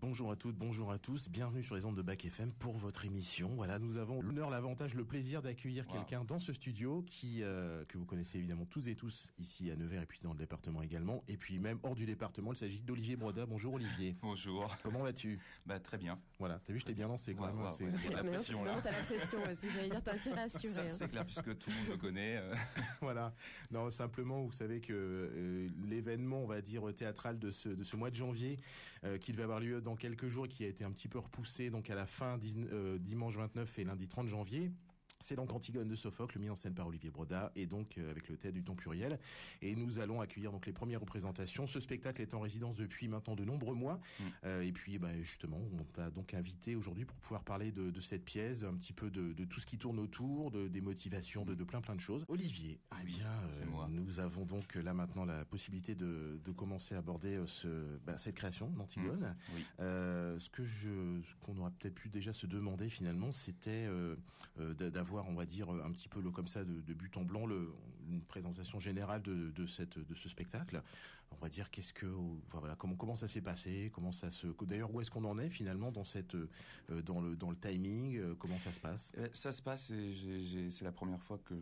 Bonjour à toutes, bonjour à tous, bienvenue sur les ondes de Bac FM pour votre émission. Voilà, nous avons l'honneur, l'avantage, le plaisir d'accueillir quelqu'un dans ce studio que vous connaissez évidemment tous et tous ici à Nevers et puis dans le département également, et puis même hors du département. Il s'agit d'Olivier Broda. Bonjour Olivier. Bonjour. Comment vas-tu? Très bien. Voilà, t'as vu, je t'ai bien lancé quand même. C'est la pression là. Non, t'as la pression aussi. J'allais dire, t'as intérêt à assurer. Ça, c'est clair puisque tout le monde me connaît. Voilà. Non, simplement, vous savez que l'événement, on va dire théâtral de ce mois de janvier, qui devait avoir lieu dans quelques jours, qui a été un petit peu repoussé donc à la fin dimanche 29 et lundi 30 janvier. C'est donc Antigone de Sophocle, mis en scène par Olivier Broda, et donc avec le théâtre du temps pluriel. Et nous allons accueillir donc les premières représentations. Ce spectacle est en résidence depuis maintenant de nombreux mois. Et puis justement, on t'a donc invité aujourd'hui pour pouvoir parler de cette pièce, un petit peu de tout ce qui tourne autour, des motivations, de plein de choses. Olivier, nous avons donc là maintenant la possibilité de commencer à aborder cette création d'Antigone. Ce qu'on aurait peut-être pu déjà se demander finalement, c'était d'avoir, on va dire, un petit peu comme ça de but en blanc une présentation générale de ce spectacle. On va dire comment ça s'est passé, d'ailleurs où est-ce qu'on en est finalement dans dans le timing, comment ça se passe? Ça se passe, et c'est la première fois que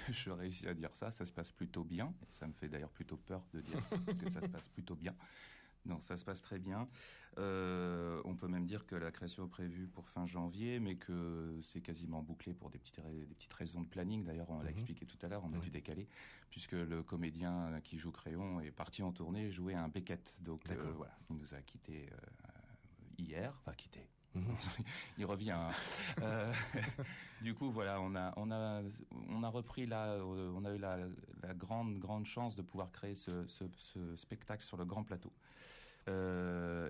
je réussis à dire ça. Ça se passe plutôt bien, et ça me fait d'ailleurs plutôt peur de dire que ça se passe plutôt bien. Non, ça se passe très bien. On peut même dire que la création est prévue pour fin janvier, mais que c'est quasiment bouclé pour des petites raisons de planning. D'ailleurs, on l'a expliqué tout à l'heure, on a dû décaler, puisque le comédien qui joue Créon est parti en tournée jouer à un Beckett. Donc voilà, il nous a quittés hier, enfin quittés. Il revient. Du coup, voilà, on a repris là, on a eu la grande chance de pouvoir créer ce spectacle sur le grand plateau.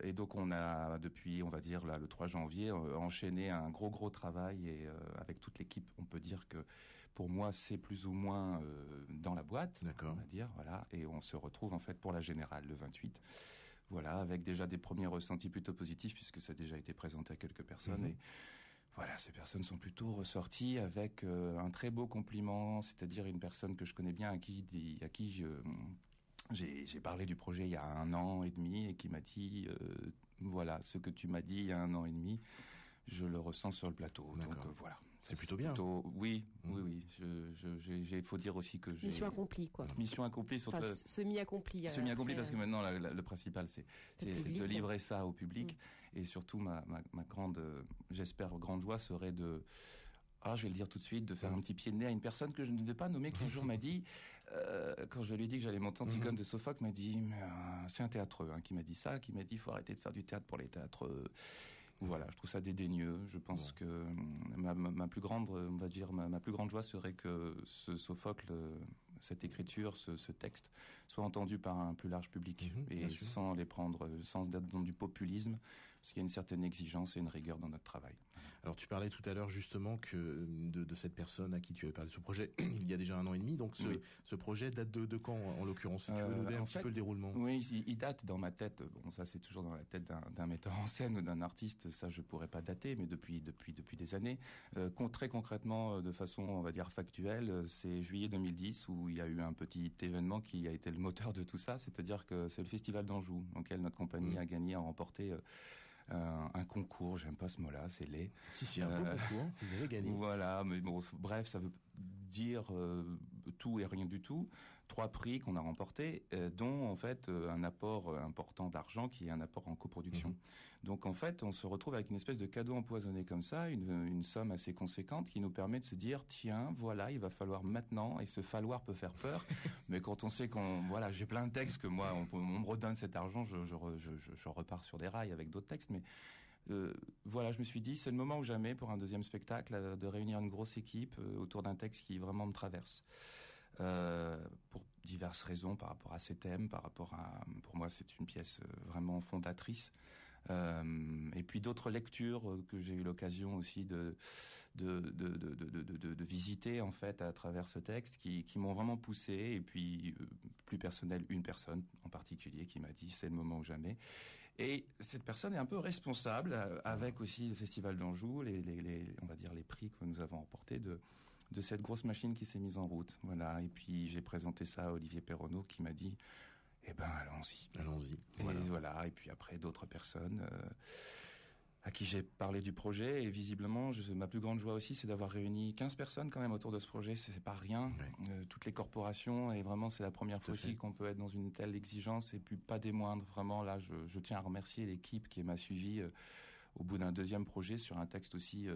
Et donc on a depuis, on va dire là, le 3 janvier, enchaîné un gros travail, et avec toute l'équipe, on peut dire que pour moi c'est plus ou moins dans la boîte, on va dire, voilà, et on se retrouve en fait pour la Générale le 28. Voilà, avec déjà des premiers ressentis plutôt positifs, puisque ça a déjà été présenté à quelques personnes. Et voilà, ces personnes sont plutôt ressorties avec un très beau compliment, c'est-à-dire une personne que je connais bien, à qui j'ai parlé du projet il y a 1 an et demi, et qui m'a dit voilà, ce que tu m'as dit il y a 1 an et demi, je le ressens sur le plateau. Donc voilà. C'est plutôt bien. Oui. Il faut dire aussi que j'ai... Mission accomplie, quoi. Mission accomplie. Semi-accomplie. Semi-accomplie, parce que maintenant, le principal, c'est de livrer ça au public. Et surtout, ma grande, j'espère, grande joie serait je vais le dire tout de suite, de faire un petit pied de nez à une personne que je ne devais pas nommer, qui un jour m'a dit, quand je lui ai dit que j'allais monter Antigone de Sophocle, m'a dit, c'est un théâtreux, qui m'a dit ça, qui m'a dit, faut arrêter de faire du théâtre pour les théâtreux. Voilà, je trouve ça dédaigneux. Je pense que ma plus grande, on va dire, ma plus grande joie serait que ce Sophocle, cette écriture, ce texte, soit entendu par un plus large public, et sans les prendre, sans être dans du populisme, parce qu'il y a une certaine exigence et une rigueur dans notre travail. Alors tu parlais tout à l'heure justement de cette personne à qui tu avais parlé de ce projet il y a déjà 1 an et demi. Donc ce projet date de quand en l'occurrence? Si tu veux nous donner un petit peu le déroulement. Oui, il date dans ma tête. Bon, ça c'est toujours dans la tête d'un metteur en scène ou d'un artiste. Ça je pourrais pas dater, mais depuis des années. Très concrètement, de façon on va dire factuelle, c'est juillet 2010 où il y a eu un petit événement qui a été le moteur de tout ça. C'est-à-dire que c'est le Festival d'Anjou, dans lequel notre compagnie a remporté un concours, j'aime pas ce mot-là, c'est laid. Si, un beau concours, vous avez gagné. Voilà, mais bon, bref, ça veut dire tout et rien du tout. 3 prix qu'on a remportés, dont en fait un apport important d'argent qui est un apport en coproduction. Donc en fait, on se retrouve avec une espèce de cadeau empoisonné comme ça, une somme assez conséquente qui nous permet de se dire tiens, voilà, il va falloir maintenant, et ce falloir peut faire peur, mais quand on sait j'ai plein de textes que moi on me redonne cet argent, je repars sur des rails avec d'autres textes, mais je me suis dit, c'est le moment ou jamais pour un deuxième spectacle de réunir une grosse équipe autour d'un texte qui vraiment me traverse. Pour diverses raisons, par rapport à ces thèmes, pour moi c'est une pièce vraiment fondatrice. Et puis d'autres lectures que j'ai eu l'occasion aussi de visiter en fait à travers ce texte qui m'ont vraiment poussé, et puis plus personnel, une personne en particulier qui m'a dit c'est le moment ou jamais, et cette personne est un peu responsable avec aussi le Festival d'Anjou, on va dire les prix que nous avons remportés de cette grosse machine qui s'est mise en route. Voilà. Et puis j'ai présenté ça à Olivier Perronneau qui m'a dit Eh ben, allons-y. Allons-y. Et voilà. Et puis après, d'autres personnes à qui j'ai parlé du projet. Et visiblement, ma plus grande joie aussi, c'est d'avoir réuni 15 personnes quand même autour de ce projet. C'est pas rien. Ouais. Toutes les corporations. Et vraiment, c'est la première fois aussi qu'on peut être dans une telle exigence. Et puis, pas des moindres. Vraiment, là, je tiens à remercier l'équipe qui m'a suivi au bout d'un deuxième projet sur un texte aussi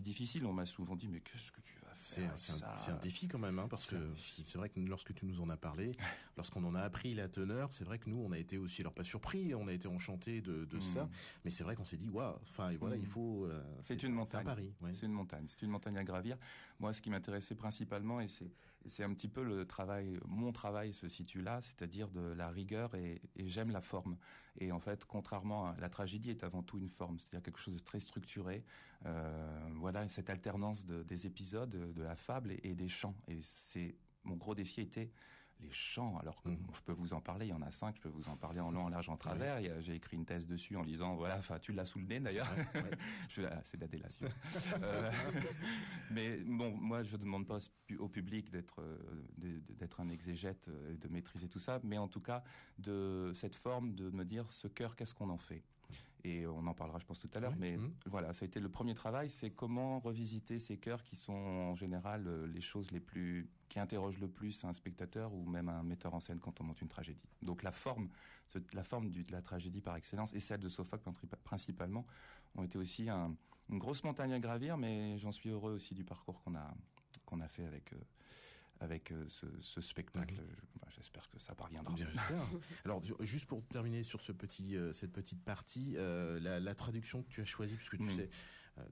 difficile. On m'a souvent dit, mais qu'est-ce que tu vas faire C'est un défi quand même, parce que c'est vrai que lorsque tu nous en as parlé, lorsqu'on en a appris la teneur, c'est vrai que nous, on a été aussi, alors pas surpris, on a été enchantés de ça, mais c'est vrai qu'on s'est dit, waouh, enfin, voilà, il faut... c'est une montagne. C'est un pari. Ouais. C'est une montagne à gravir. Moi, ce qui m'intéressait principalement, et c'est un petit peu mon travail se situe là, c'est-à-dire de la rigueur et j'aime la forme. Et en fait, contrairement à la tragédie, est avant tout une forme, c'est-à-dire quelque chose de très structuré. Voilà, cette alternance des épisodes, de la fable et des chants. Et mon gros défi était les chants. Alors que je peux vous en parler, il y en a 5, je peux vous en parler en long, en large, en travers. J'ai écrit une thèse dessus en lisant, voilà, enfin, tu l'as sous le nez d'ailleurs. C'est de la délation. Mais bon, moi, je ne demande pas au public d'être un exégète et de maîtriser tout ça, mais en tout cas, de cette forme de me dire, ce cœur, qu'est-ce qu'on en fait ? Et on en parlera, je pense, tout à l'heure. Mais voilà, ça a été le premier travail, c'est comment revisiter ces chœurs qui sont en général les choses qui interrogent le plus un spectateur ou même un metteur en scène quand on monte une tragédie. Donc la forme de la tragédie par excellence et celle de Sophocle principalement ont été aussi une grosse montagne à gravir, mais j'en suis heureux aussi du parcours qu'on a fait avec ce spectacle. J'espère que ça parviendra. Bien, j'espère. Alors, juste pour terminer sur cette petite partie, la traduction que tu as choisie, puisque tu sais,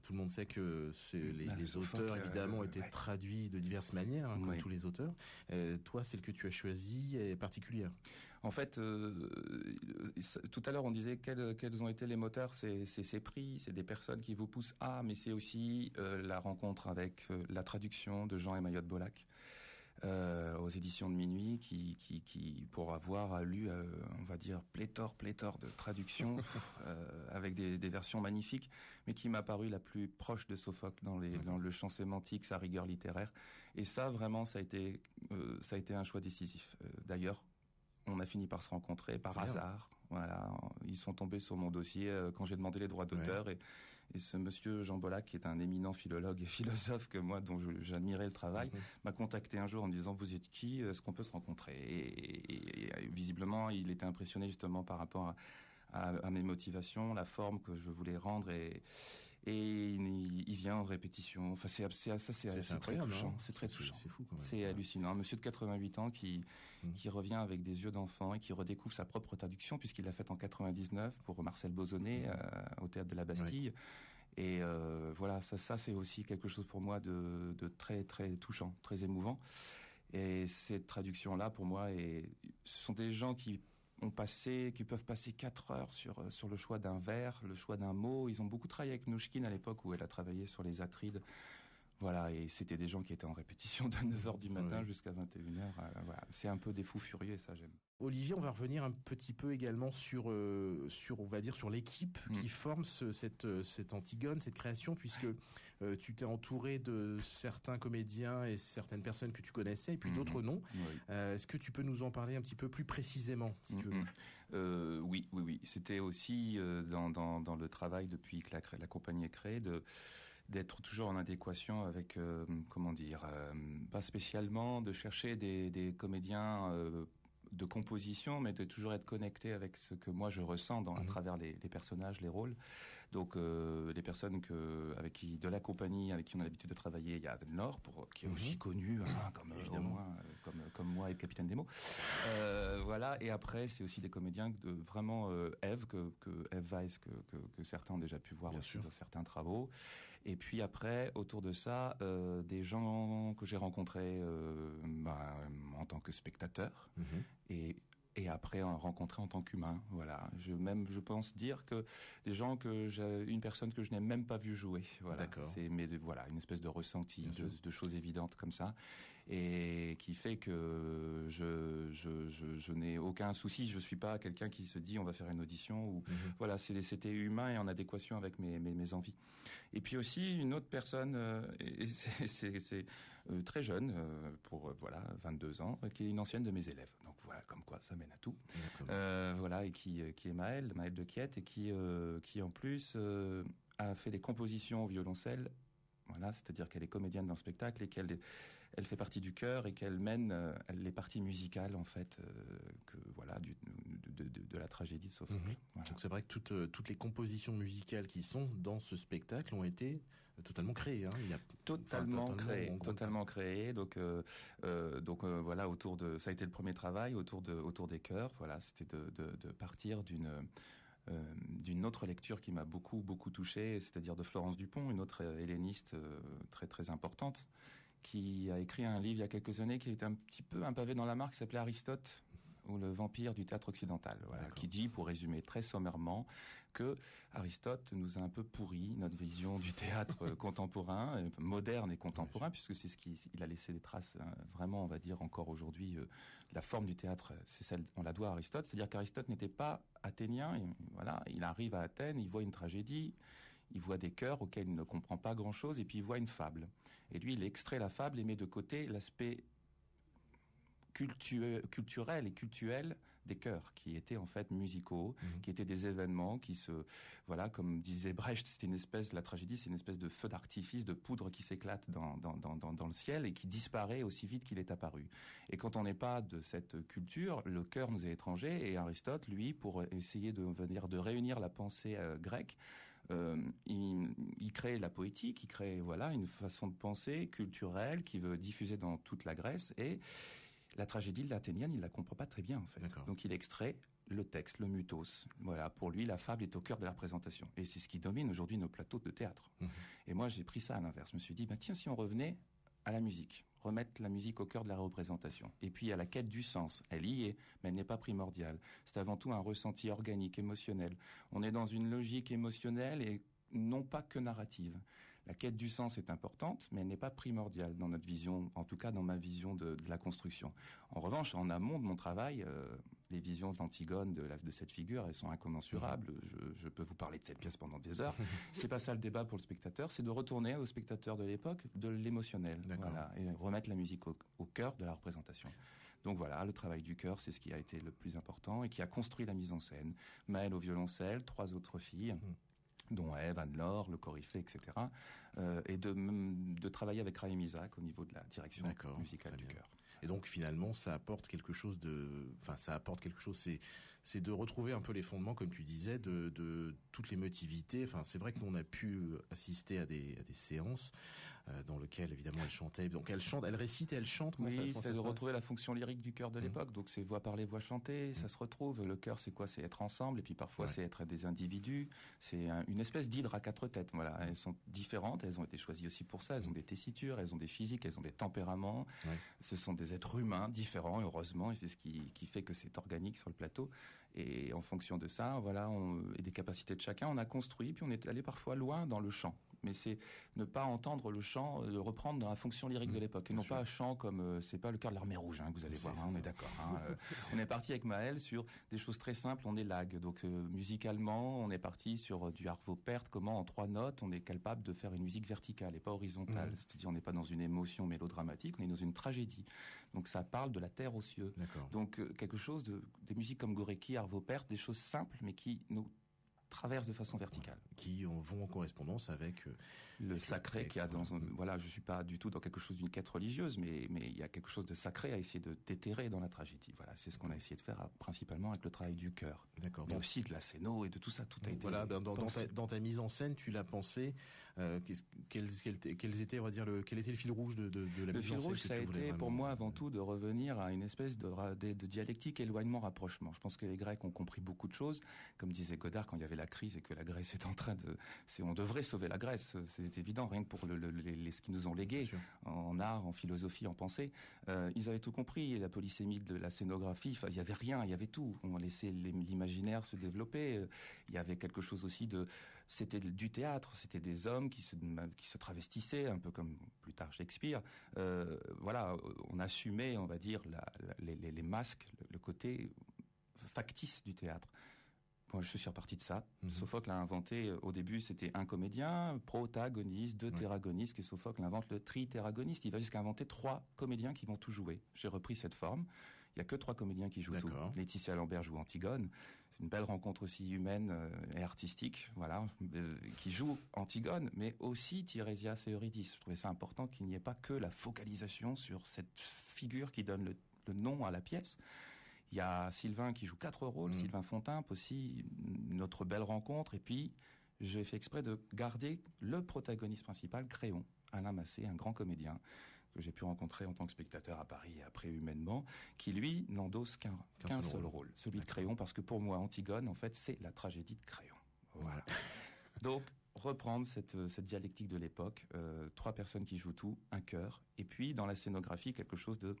tout le monde sait que les auteurs, évidemment, ont été traduits de diverses manières, comme tous les auteurs. Toi, celle que tu as choisie est particulière. En fait, tout à l'heure, on disait quels ont été les moteurs. C'est ces prix, c'est des personnes qui vous poussent mais c'est aussi la rencontre avec la traduction de Jean et Mayotte Bolac. Aux éditions de Minuit, qui pour avoir lu, on va dire, pléthore de traductions, avec des versions magnifiques, mais qui m'a paru la plus proche de Sophocle dans le champ sémantique, sa rigueur littéraire. Et ça, vraiment, ça a été un choix décisif. D'ailleurs, on a fini par se rencontrer par hasard. Voilà, ils sont tombés sur mon dossier quand j'ai demandé les droits d'auteur et ce monsieur Jean Bolac, qui est un éminent philologue et philosophe dont j'admirais le travail, m'a contacté un jour en me disant, vous êtes qui ? Est-ce qu'on peut se rencontrer ? Et visiblement, il était impressionné justement par rapport à mes motivations, la forme que je voulais rendre et il vient en répétition. Enfin, c'est très touchant. C'est très touchant. C'est fou quand même. C'est hallucinant. Un monsieur de 88 ans qui revient avec des yeux d'enfant et qui redécouvre sa propre traduction puisqu'il l'a faite en 99 pour Marcel Bauzonnet au Théâtre de la Bastille. Ouais. Et voilà, ça c'est aussi quelque chose pour moi de très très touchant, très émouvant. Et cette traduction-là, pour moi, ce sont des gens qui peuvent passer 4 heures sur le choix d'un vers, le choix d'un mot. Ils ont beaucoup travaillé avec Nouchkine à l'époque où elle a travaillé sur les Atrides. Voilà, et c'était des gens qui étaient en répétition de 9h du matin jusqu'à 21h. Voilà. C'est un peu des fous furieux et ça j'aime. Olivier, on va revenir un petit peu également sur on va dire, sur l'équipe qui forme cette Antigone, cette création, puisque tu t'es entouré de certains comédiens et certaines personnes que tu connaissais, et puis d'autres non. Oui. Est-ce que tu peux nous en parler un petit peu plus précisément, si tu veux ? Oui. C'était aussi dans le travail depuis que la compagnie est créée, d'être toujours en adéquation avec, pas spécialement de chercher des comédiens de composition, mais de toujours être connecté avec ce que moi je ressens à travers les personnages, les rôles. Donc les personnes de la compagnie avec qui on a l'habitude de travailler, il y a Nord qui est aussi connu comme moi et le Capitaine Nemo. Voilà, et après c'est aussi des comédiens vraiment Eve Weiss que certains ont déjà pu voir aussi dans certains travaux. Et puis après, autour de ça, des gens que j'ai rencontrés en tant que spectateur et après rencontrés en tant qu'humain. Voilà. Je pense dire que des gens une personne que je n'ai même pas vu jouer. Voilà. D'accord. Mais voilà, une espèce de ressenti, de choses évidentes comme ça. et qui fait que je n'ai aucun souci. Je suis pas quelqu'un qui se dit on va faire une audition ou voilà, c'était humain et en adéquation avec mes envies. Et puis aussi une autre personne, et c'est très jeune, pour voilà 22 ans, qui est une ancienne de mes élèves. Donc voilà, comme quoi ça mène à tout. Voilà, et qui est Maëlle de Quiette, et qui en plus a fait des compositions au violoncelle. Voilà, c'est-à-dire qu'elle est comédienne dans le spectacle et elle fait partie du chœur et qu'elle mène les parties musicales en fait de la tragédie de Sophocle. Voilà. Donc c'est vrai que toutes les compositions musicales qui sont dans ce spectacle ont été totalement créées. Hein. Totalement créé. Donc voilà, ça a été le premier travail autour des chœurs. Voilà, c'était de partir d'une autre lecture qui m'a beaucoup touché, c'est-à-dire de Florence Dupont, une autre helléniste très très importante, qui a écrit un livre il y a quelques années qui est un petit peu un pavé dans la mare, qui s'appelait Aristote ou le vampire du théâtre occidental, voilà, qui dit, pour résumer très sommairement, que Aristote nous a un peu pourri notre vision du théâtre contemporain, moderne et contemporain, puisque c'est il a laissé des traces vraiment, on va dire, encore aujourd'hui. La forme du théâtre, c'est celle, on la doit à Aristote, c'est-à-dire qu'Aristote n'était pas athénien, et voilà, il arrive à Athènes, il voit une tragédie, il voit des chœurs auxquels il ne comprend pas grand-chose, et puis il voit une fable. Et lui, il extrait la fable et met de côté l'aspect culturel et cultuel des chœurs, qui étaient en fait musicaux, qui étaient des événements voilà, comme disait Brecht, la tragédie, c'est une espèce de feu d'artifice, de poudre qui s'éclate dans le ciel et qui disparaît aussi vite qu'il est apparu. Et quand on n'est pas de cette culture, le chœur nous est étranger, et Aristote, lui, pour essayer de réunir la pensée grecque, il crée la poétique, il crée voilà une façon de penser culturelle qui veut diffuser dans toute la Grèce, et la tragédie l'athénienne, il la comprend pas très bien en fait. D'accord. Donc il extrait le texte, le mythos. Voilà, pour lui, la fable est au cœur de la représentation, et c'est ce qui domine aujourd'hui nos plateaux de théâtre. Et moi, j'ai pris ça à l'inverse. Je me suis dit, tiens, si on revenait à la musique, remettre la musique au cœur de la représentation. Et puis à la quête du sens, elle y est, mais elle n'est pas primordiale. C'est avant tout un ressenti organique, émotionnel. On est dans une logique émotionnelle et non pas que narrative. La quête du sens est importante, mais elle n'est pas primordiale dans notre vision, en tout cas dans ma vision de la construction. En revanche, en amont de mon travail, les visions d'Antigone de cette figure, elles sont incommensurables. Je peux vous parler de cette pièce pendant des heures. C'est pas ça le débat pour le spectateur, c'est de retourner au spectateur de l'époque de l'émotionnel, voilà, et remettre la musique au cœur de la représentation. Donc voilà, le travail du chœur, c'est ce qui a été le plus important et qui a construit la mise en scène. Maëlle au violoncelle, 3 autres filles, dont Ève, Anne-Laure, le Coryphée, etc. Et de travailler avec Raïm Isaac au niveau de la direction musicale du chœur. Et donc finalement, ça apporte quelque chose, c'est de retrouver un peu les fondements, comme tu disais, de toutes les motivités. Enfin, c'est vrai que l'on a pu assister à des séances dans lesquelles évidemment elle chantait. Donc elle récite et elle chante. Oui, c'est de retrouver la fonction lyrique du chœur de l'époque. Donc c'est voix parlée, voix chantée, ça se retrouve. Le chœur, c'est quoi? C'est être ensemble, et puis parfois c'est être des individus. C'est une espèce d'hydre à 4 têtes. Voilà, elles sont différentes, elles ont été choisies aussi pour ça. Elles ont des tessitures, elles ont des physiques, elles ont des tempéraments. Ce sont des êtres humains différents, heureusement, et c'est ce qui fait que c'est organique sur le plateau. Et en fonction de ça, voilà, et des capacités de chacun, on a construit, puis on est allé parfois loin dans le chant. Mais c'est ne pas entendre le chant, le reprendre dans la fonction lyrique de l'époque, et non pas un chant comme c'est pas le cœur de l'armée rouge, que vous allez voir, on est d'accord. On est parti avec Maëlle sur des choses très simples, on élague. Donc musicalement, on est parti sur du Arvo Pärt, comment en 3 notes on est capable de faire une musique verticale et pas horizontale. C'est-à-dire on n'est pas dans une émotion mélodramatique, on est dans une tragédie. Donc ça parle de la terre aux cieux. Donc quelque chose des musiques comme Gorecki, Arvo Pärt, des choses simples mais qui nous traversent de façon verticale. Qui vont en correspondance avec le sacré qu'il y a dans... Voilà, je suis pas du tout dans quelque chose d'une quête religieuse, mais il y a quelque chose de sacré à essayer de déterrer dans la tragédie. Voilà, c'est ce qu'on a essayé de faire principalement avec le travail du chœur. D'accord. Mais aussi de la scéno et de tout ça, tout a été... Voilà, dans ta mise en scène, tu l'as pensé. Quel était le fil rouge de la mise en scène? Le fil rouge, ça a été pour moi avant tout de revenir à une espèce de dialectique, éloignement, rapprochement. Je pense que les Grecs ont compris beaucoup de choses. Comme disait Godard, quand il y avait la crise et que la Grèce est en train de... on devrait sauver la Grèce, c'est évident, rien que pour ce qu'ils nous ont légué, en art, en philosophie, en pensée. Ils avaient tout compris, la polysémie de la scénographie, il y avait rien, il y avait tout. On laissait l'imaginaire se développer. Il y avait quelque chose aussi c'était du théâtre, c'était des hommes qui se travestissaient, un peu comme plus tard Shakespeare. Voilà, on assumait, on va dire, les masques, le côté factice du théâtre. Moi, je suis reparti de ça. Sophocle a inventé, au début, c'était un comédien, protagoniste, deux théragonistes, et Sophocle invente le trithéragoniste. Il va jusqu'à inventer 3 comédiens qui vont tout jouer. J'ai repris cette forme. Il n'y a que 3 comédiens qui jouent tout. Laetitia Lambert joue Antigone. C'est une belle rencontre aussi humaine et artistique, voilà, qui joue Antigone, mais aussi Tirésias et Eurydice. Je trouvais ça important qu'il n'y ait pas que la focalisation sur cette figure qui donne le nom à la pièce. Il y a Sylvain qui joue 4 rôles, Sylvain Fontimpe aussi, une autre belle rencontre. Et puis, j'ai fait exprès de garder le protagoniste principal, Créon, Alain Massé, un grand comédien que j'ai pu rencontrer en tant que spectateur à Paris et après humainement, qui lui n'endosse qu'un seul rôle, celui de Créon, parce que pour moi, Antigone, en fait, c'est la tragédie de Créon. Voilà. Donc, reprendre cette dialectique de l'époque, 3 personnes qui jouent tout, un chœur, et puis dans la scénographie, quelque chose de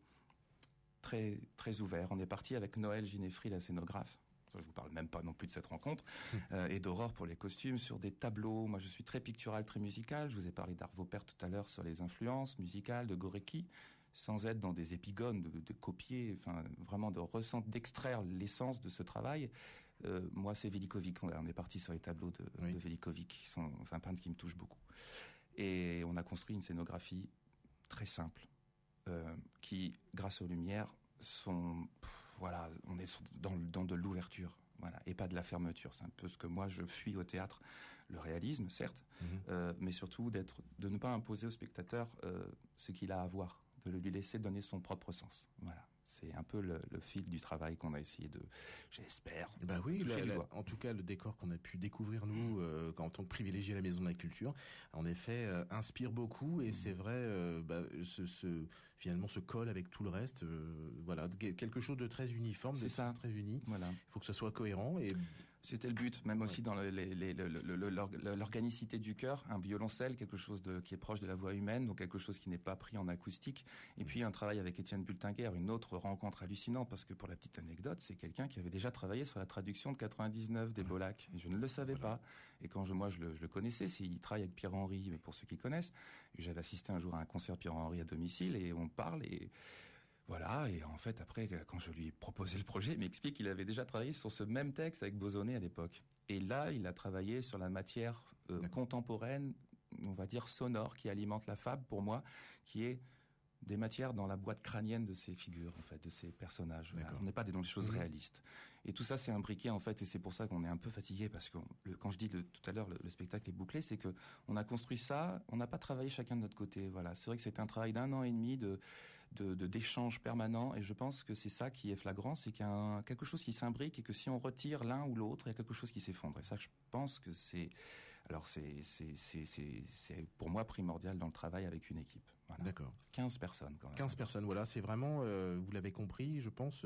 très, très ouvert. On est parti avec Noël Gineffry, la scénographe. Ça, je vous parle même pas non plus de cette rencontre. Et d'Aurore pour les costumes, sur des tableaux. Moi, je suis très pictural, très musical. Je vous ai parlé d'Arvo Pärt tout à l'heure sur les influences musicales de Gorecki, sans être dans des épigones, de copier, enfin, vraiment d'extraire l'essence de ce travail. Moi, c'est Velikovic. On est parti sur les tableaux de Velikovic, qui sont un peintre qui me touche beaucoup. Et on a construit une scénographie très simple, qui, grâce aux lumières, voilà, on est dans de l'ouverture, voilà, et pas de la fermeture. C'est un peu ce que moi je fuis au théâtre, le réalisme, certes, mais surtout de ne pas imposer au spectateur ce qu'il a à voir, de lui laisser donner son propre sens. Voilà. C'est un peu le fil du travail qu'on a essayé j'espère. Bah oui, en tout cas, le décor qu'on a pu découvrir, nous, en tant que privilégiés à la Maison de la Culture, en effet, inspire beaucoup, et c'est vrai, finalement, se colle avec tout le reste. Voilà, quelque chose de très uniforme, très uni. Voilà. Il faut que ça soit cohérent et... C'était le but, même aussi dans l'organicité du chœur, un violoncelle, quelque chose qui est proche de la voix humaine, donc quelque chose qui n'est pas pris en acoustique. Et puis un travail avec Étienne Bultinguer, une autre rencontre hallucinante, parce que pour la petite anecdote, c'est quelqu'un qui avait déjà travaillé sur la traduction de 99 des Beaux-Lacs. Et je ne le savais pas. Et quand je le connaissais, il travaille avec Pierre-Henry, mais pour ceux qui connaissent, j'avais assisté un jour à un concert Pierre-Henry à domicile, et on parle, et... Voilà, et en fait, après, quand je lui ai proposé le projet, il m'explique qu'il avait déjà travaillé sur ce même texte avec Bauzonnet à l'époque. Et là, il a travaillé sur la matière contemporaine, on va dire sonore, qui alimente la fable, pour moi, qui est des matières dans la boîte crânienne de ces figures, en fait, de ces personnages. Voilà. On n'est pas dans des choses réalistes. Et tout ça, c'est imbriqué, en fait, et c'est pour ça qu'on est un peu fatigué, parce que quand je dis tout à l'heure, le spectacle est bouclé, c'est que on a construit ça, on n'a pas travaillé chacun de notre côté. Voilà. C'est vrai que c'était un travail d'1 an et demi d'échanges permanents, et je pense que c'est ça qui est flagrant, c'est qu'il y a quelque chose qui s'imbrique, et que si on retire l'un ou l'autre, il y a quelque chose qui s'effondre. Et ça, je pense que c'est pour moi primordial dans le travail avec une équipe. Voilà. D'accord. 15 personnes quand même. 15 personnes, voilà, c'est vraiment, vous l'avez compris, je pense,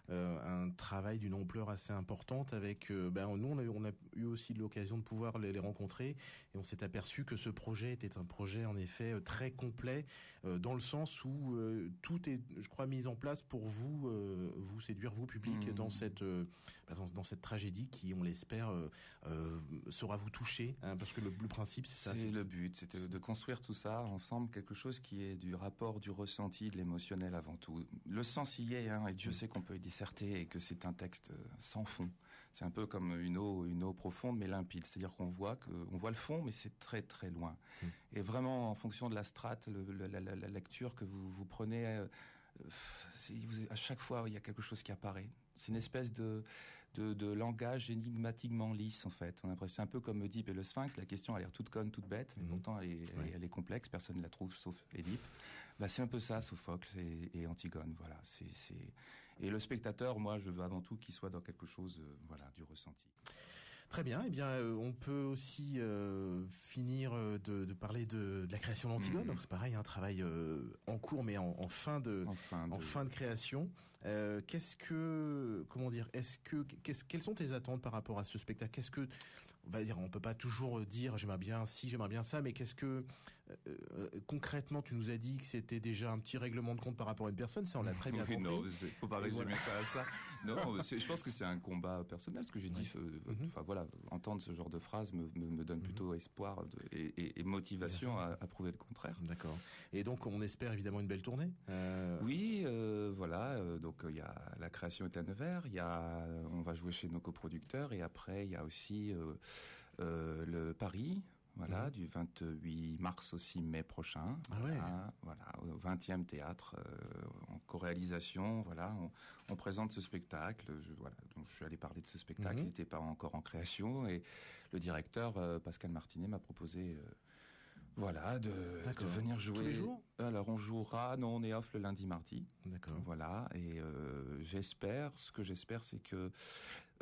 un travail d'une ampleur assez importante avec, nous on a eu aussi l'occasion de pouvoir les rencontrer, et on s'est aperçu que ce projet était un projet en effet très complet, dans le sens où tout est, je crois, mis en place pour vous séduire, vous public, dans cette tragédie qui, on l'espère, saura vous toucher, hein, parce que le principe c'est ça. C'est le but, c'était de construire tout ça ensemble, quelque chose qui est du rapport, du ressenti, de l'émotionnel avant tout. Le sens y est, hein, et Dieu sait qu'on peut y disserter, et que c'est un texte sans fond. C'est un peu comme une eau profonde mais limpide, c'est-à-dire qu'on voit le fond, mais c'est très très loin. Et vraiment, en fonction de la strate, la lecture que vous prenez, à chaque fois il y a quelque chose qui apparaît. C'est une espèce de langage énigmatiquement lisse, en fait. On a l'impression, c'est un peu comme Oedipe et le Sphinx, la question a l'air toute conne, toute bête, mais pourtant elle est complexe, personne ne la trouve sauf Édipe. Bah, c'est un peu ça, Sophocle et Antigone, voilà. Et le spectateur, moi, je veux avant tout qu'il soit dans quelque chose, du ressenti. Très bien, on peut aussi finir de parler de la création d'Antigone. C'est pareil, un travail en cours, mais en fin de création. Quelles sont tes attentes par rapport à ce spectacle? On va dire, on peut pas toujours dire j'aimerais bien ci, j'aimerais bien ça, mais concrètement, tu nous as dit que c'était déjà un petit règlement de compte par rapport à une personne, ça on l'a très bien compris. Non, faut pas résumer ça à ça. Non, je pense que c'est un combat personnel, ce que j'ai dit. Enfin voilà, entendre ce genre de phrase me donne plutôt espoir et motivation à prouver le contraire. D'accord. Et donc on espère évidemment une belle tournée. Oui, voilà. Donc il y a la création est à Nevers, on va jouer chez nos coproducteurs et après il y a aussi le Paris. Voilà, du 28 mars au 6 mai prochain. Voilà, au 20e théâtre, en co-réalisation. Voilà, on présente ce spectacle. Donc je suis allé parler de ce spectacle. Il n'était pas encore en création et le directeur Pascal Martinet m'a proposé. De venir jouer. Tous les jours ? Alors on est off le lundi, mardi. D'accord. Voilà, et ce que j'espère, c'est que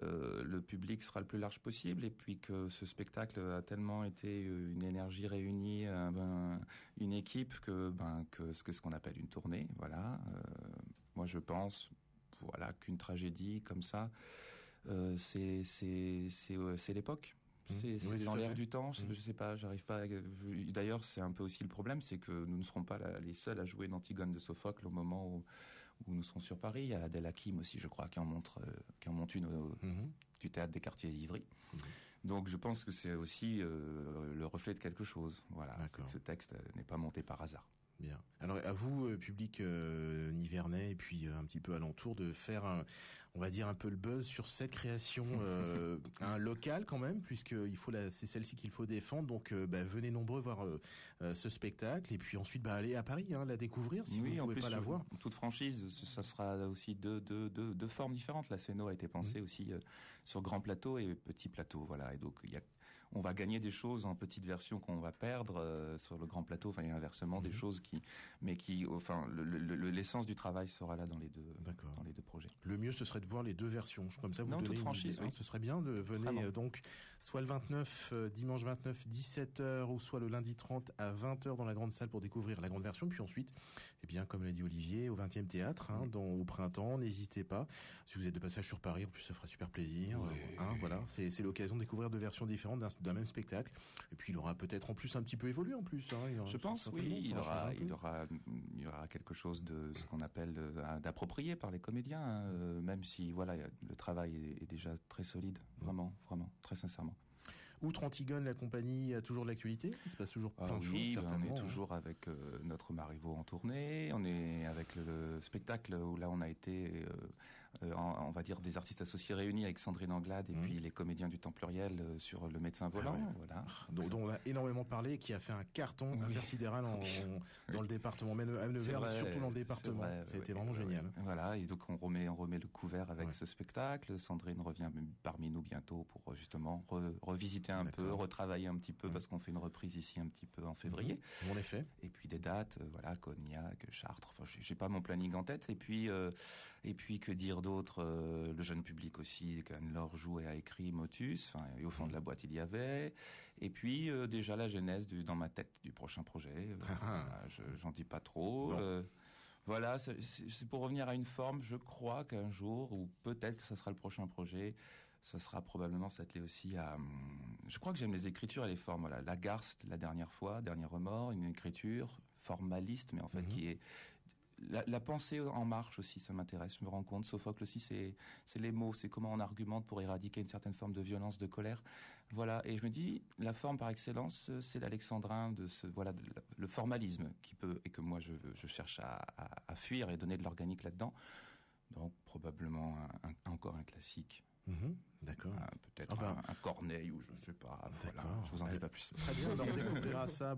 le public sera le plus large possible et puis que ce spectacle a tellement été une énergie réunie, une équipe que ce qu'on appelle une tournée. Voilà, moi je pense, qu'une tragédie comme ça, c'est l'époque. C'est dans l'air du temps, je sais pas, j'arrive pas. D'ailleurs, c'est un peu aussi le problème, c'est que nous ne serons pas les seuls à jouer une Antigone de Sophocle au moment où nous serons sur Paris. Il y a Adèle Hakim aussi, je crois, qui en monte une du théâtre des Quartiers d'Ivry. Donc, je pense que c'est aussi le reflet de quelque chose. Voilà, c'est que ce texte n'est pas monté par hasard. Bien. Alors, à vous, public nivernais et puis un petit peu alentour, de faire on va dire un peu le buzz sur cette création locale quand même, puisque c'est celle-ci qu'il faut défendre. Donc, venez nombreux voir ce spectacle et puis ensuite allez à Paris, la découvrir si vous ne pouvez pas la voir. En toute franchise, ça sera aussi deux formes différentes. La Céno a été pensée aussi sur grand plateau et petit plateau. Voilà, et donc on va gagner des choses en petite version qu'on va perdre sur le grand plateau. Enfin, il y a inversement des choses l'essence du travail sera là dans les deux projets. Le mieux, ce serait de voir les deux versions. Comme ça, vous donnez toute franchise. Ce serait bien de venir donc soit le 29, dimanche 29, 17h, ou soit le lundi 30 à 20h dans la grande salle pour découvrir la grande version. Puis ensuite, comme l'a dit Olivier, au 20e théâtre, au printemps, n'hésitez pas. Si vous êtes de passage sur Paris, en plus, ça fera super plaisir. Voilà, c'est l'occasion de découvrir deux versions différentes d'un même spectacle. Et puis, il aura peut-être en plus un petit peu évolué en plus. Je pense, oui, il y aura quelque chose de ce qu'on appelle d'approprié par les comédiens, même si le travail est déjà très solide, vraiment, très sincèrement. Outre Antigone, la compagnie a toujours de l'actualité. Il se passe toujours plein de choses, certainement. On est toujours avec notre Marivaux en tournée. On est avec le spectacle où là on a été, on va dire, des artistes associés réunis avec Sandrine Anglade et puis les comédiens du temps pluriel sur Le Médecin Volant. Voilà. Dont on a énormément parlé, qui a fait un carton intersidéral dans le département, même à Nevers, surtout dans le département. C'était vraiment génial. Voilà, et donc on remet le couvert avec ce spectacle. Sandrine revient parmi nous bientôt pour justement revisiter un peu, retravailler un petit peu parce qu'on fait une reprise ici un petit peu en février. En effet. Et puis des dates, Cognac, Chartres. Enfin, j'ai pas mon planning en tête. Et puis que dire d'autre, le jeune public aussi, qu'Anne-Laure joue et a écrit Motus. Et au fond de la boîte il y avait. Et puis déjà la genèse dans ma tête du prochain projet. J'en dis pas trop. Voilà, c'est pour revenir à une forme. Je crois qu'un jour, ou peut-être que ça sera le prochain projet. Ça sera probablement s'atteler aussi à... Je crois que j'aime les écritures et les formes. Voilà. Lagarste, la dernière fois, Dernier remords, une écriture formaliste, mais en fait qui est... La pensée en marche aussi, ça m'intéresse. Je me rends compte, Sophocle aussi, c'est les mots, c'est comment on argumente pour éradiquer une certaine forme de violence, de colère. Voilà, et je me dis, la forme par excellence, c'est l'alexandrin le formalisme et que moi je cherche à fuir et donner de l'organique là-dedans. Donc probablement encore un classique. D'accord. Peut-être un Corneille ou je ne sais pas. Voilà, je vous en dis pas plus. Très bien, on découvrira ça.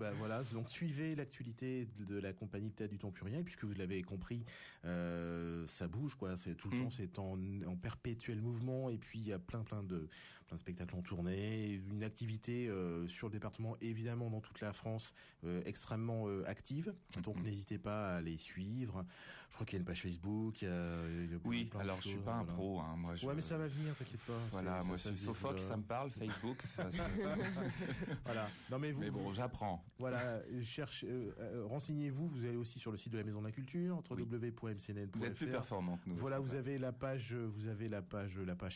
Donc suivez l'actualité de la compagnie Théâtre du Temps Pluriel, puisque vous l'avez compris, ça bouge quoi. C'est tout le temps, c'est en perpétuel mouvement, et puis il y a plein de spectacles en tournée, une activité sur le département, évidemment dans toute la France, extrêmement active. Donc n'hésitez pas à les suivre. Je crois qu'il y a une page Facebook. Il y a alors je suis pas un pro. Moi, mais ça va venir, t'inquiète pas. Voilà, moi, ça Sofoc, ça me parle, Facebook, voilà. Non, mais bon, j'apprends. Voilà, renseignez-vous. Vous allez aussi sur le site de la Maison de la Culture, Oui. www.mcnn.fr. Vous êtes plus performant que nous. Voilà, vous avez la page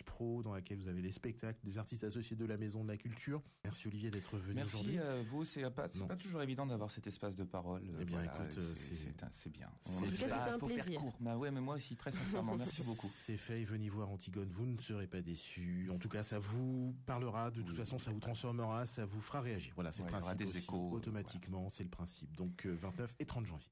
pro dans laquelle vous avez les spectacles des artistes associés de la Maison de la Culture. Merci Olivier d'être venu aujourd'hui. Merci à vous. C'est pas toujours évident d'avoir cet espace de parole. Eh bien, voilà, écoute, c'est bien. En tout cas, c'était un plaisir. Bah ouais, mais moi aussi, très sincèrement, merci beaucoup. C'est fait, venez voir Antigone, vous ne serez pas déçus. En tout cas, ça vous parlera, de toute façon, ça vous transformera, ça vous fera réagir. Voilà, c'est le principe. Il y aura des aussi, échos. Automatiquement, c'est le principe. Donc, 29 et 30 janvier.